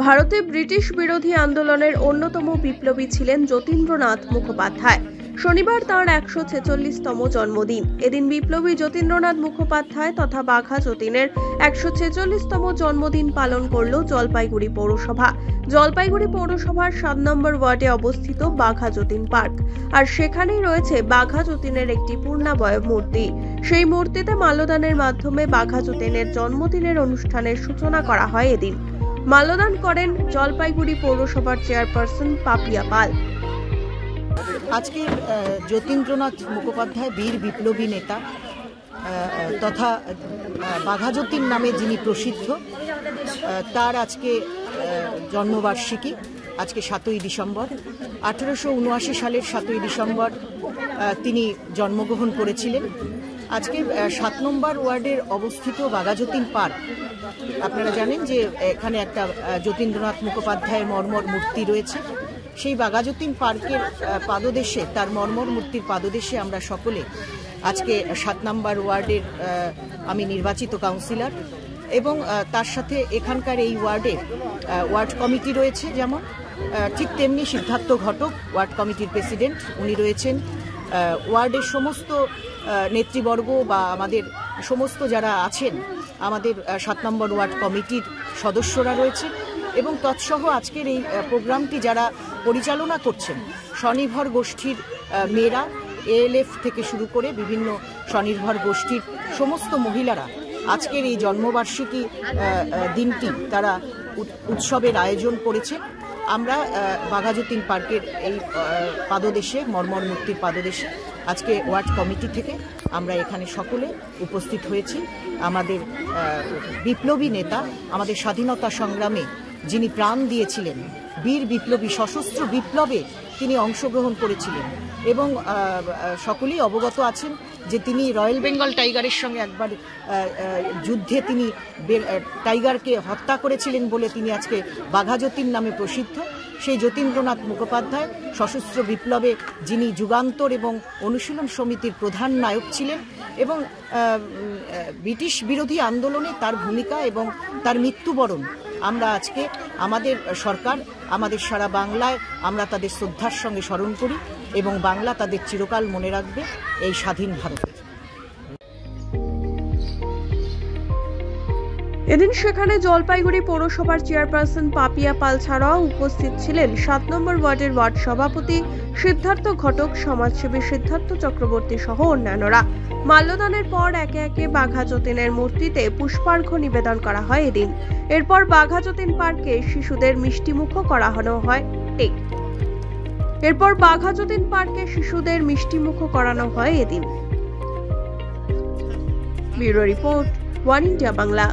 ভারতে ব্রিটিশ বিরোধী আন্দোলনের অন্যতম বিপ্লবী ছিলেন যতীন্দ্রনাথ মুখোপাধ্যায়। শনিবার তাঁর 146তম জন্মদিন। এদিন বিপ্লবী যতীন্দ্রনাথ মুখোপাধ্যায় তথা বাঘা যতীনের 146তম জন্মদিন পালন করল জলপাইগুড়ি পৌরসভা। জলপাইগুড়ি পৌরসভার 7 নম্বর ওয়ার্ডে অবস্থিত বাঘা যতীন পার্ক, আর সেখানেই রয়েছে বাঘা যতীনের একটি পূর্ণাবয়ব মূর্তি। সেই মূর্তিতে মাল্যদানের মাধ্যমে বাঘা যতীনের জন্মদিনের অনুষ্ঠানের সূচনা করা হয়। এদিন মাল্যদান করেন জলপাইগুড়ি পৌরসভার চেয়ারপারসন পাপিয়া পাল। আজকে যতীন্দ্রনাথ মুখোপাধ্যায় বীর বিপ্লবী নেতা তথা বাঘা যতীন নামে যিনি প্রসিদ্ধ, তার আজকে জন্মবার্ষিকী। আজকে 7ই ডিসেম্বর 1879 সালের 7ই ডিসেম্বর তিনি জন্মগ্রহণ করেছিলেন। আজকে 7 নম্বর ওয়ার্ডের অবস্থিত বাঘা যতীন পার্ক, আপনারা জানেন যে এখানে একটা যতীন্দ্রনাথ মুখোপাধ্যায়ের মর্মর মূর্তি রয়েছে। সেই বাঘা যতীন পার্কের পাদদেশে, তার মর্মর মূর্তির পাদদেশে আমরা সকলে আজকে 7 নম্বর ওয়ার্ডের আমি নির্বাচিত কাউন্সিলর, এবং তার সাথে এখানকার এই ওয়ার্ডে ওয়ার্ড কমিটি রয়েছে, যেমন ঠিক তেমনি সিদ্ধার্থ ঘটক ওয়ার্ড কমিটির প্রেসিডেন্ট, উনি রয়েছেন। ওয়ার্ডের সমস্ত নেতৃবর্গ বা আমাদের সমস্ত যারা আছেন, আমাদের 7 নম্বর ওয়ার্ড কমিটির সদস্যরা রয়েছে, এবং তৎসহ আজকের এই প্রোগ্রামটি যারা পরিচালনা করছেন, স্বনির্ভর গোষ্ঠীর মেয়েরা, ALF থেকে শুরু করে বিভিন্ন স্বনির্ভর গোষ্ঠীর সমস্ত মহিলারা আজকের এই জন্মবার্ষিকী দিনটি তারা উৎসবের আয়োজন করেছে। আমরা বাঘা যতীন পার্কের এই পাদদেশে, মর্মর মূর্তির পাদদেশে আজকে ওয়ার্ড কমিটি থেকে আমরা এখানে সকলে উপস্থিত হয়েছি। আমাদের বিপ্লবী নেতা, আমাদের স্বাধীনতা সংগ্রামে যিনি প্রাণ দিয়েছিলেন, বীর বিপ্লবী, সশস্ত্র বিপ্লবে তিনি অংশগ্রহণ করেছিলেন, এবং সকলেই অবগত আছেন যে তিনি রয়্যাল বেঙ্গল টাইগারের সঙ্গে একবার যুদ্ধে তিনি টাইগারকে হত্যা করেছিলেন বলে তিনি আজকে বাঘা যতীন নামে প্রসিদ্ধ। সেই যতীন্দ্রনাথ মুখোপাধ্যায় সশস্ত্র বিপ্লবে যিনি যুগান্তর এবং অনুশীলন সমিতির প্রধান নায়ক ছিলেন, এবং ব্রিটিশ বিরোধী আন্দোলনে তার ভূমিকা এবং তার মৃত্যুবরণ আমরা আজকে আমাদের সরকার, আমাদের সারা বাংলায় আমরা তাদের শ্রদ্ধার সঙ্গে স্মরণ করি, এবং বাংলা তাদের চিরকাল মনে রাখবে এই স্বাধীন ভারতে। এদিন সেখানে জলপাইগুড়ি পৌরসভার চেয়ারপারসন পাপিয়া পাল ছাড়াও উপস্থিত ছিলেন 7 নম্বর ওয়ার্ডের ওয়ার্ড সভাপতি সিদ্ধার্থ ঘটক, সমাজসেবী সিদ্ধার্থ চক্রবর্তী সহ অন্যান্যরা। মাল্যদানের পর একে একে বাঘা যতীনের মূর্তিতে পুষ্পার্ঘ্য নিবেদন করা হয়। এদিন এরপর বাঘা যতীন পার্কে শিশুদের মিষ্টিমুখও করানো হয়। এদিন bureau report, one India Bangla.